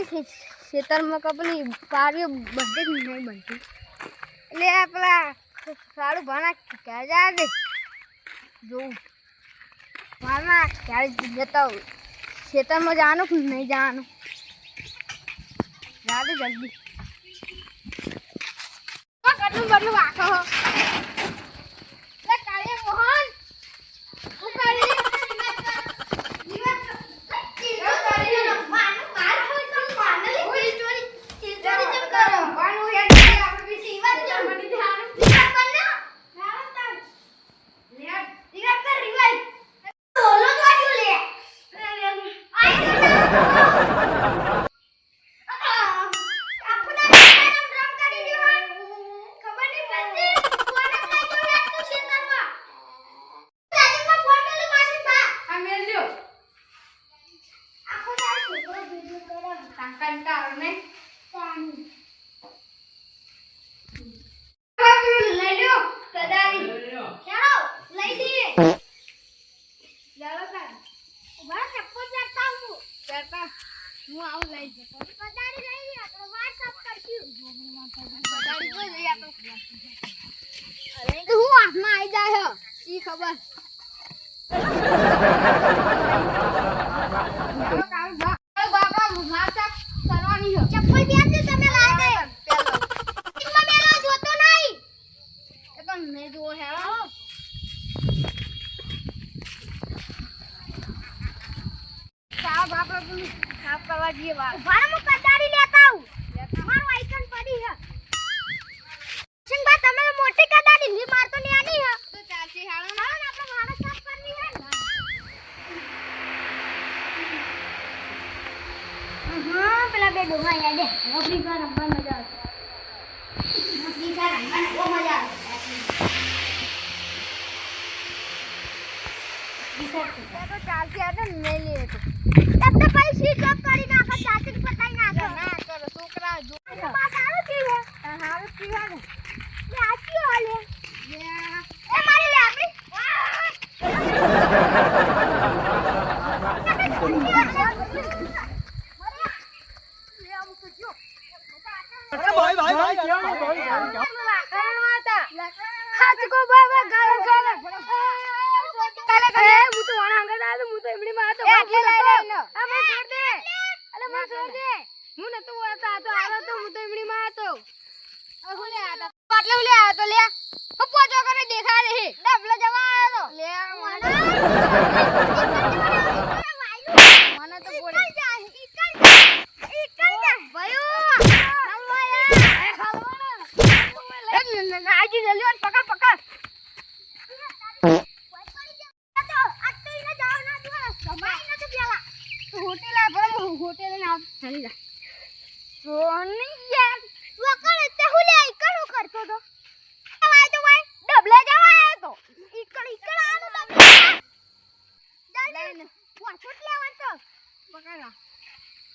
ખેતરમાં કપલી પારીઓ બધી જ નહીં બનતી એટલે પેલા સારું ભણા ક્યાં જાય દે જોઉં મારા ક્યારે જતા હોય ખેતરમાં જવાનું કે નહીં જવાનું જા દે જલ્દી કેટલું બટલું વાંકો હો કાળિયા મોહન હું કરી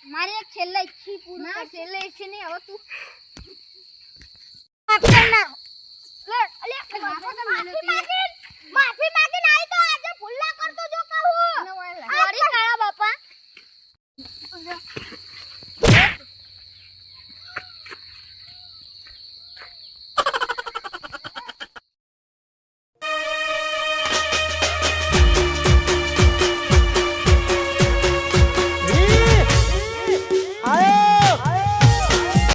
મારી એક છેલ્લે ઈચ્છી પૂરી ના છેલ્લે ઈચ્છી નહીં હવે તું માફી માંગી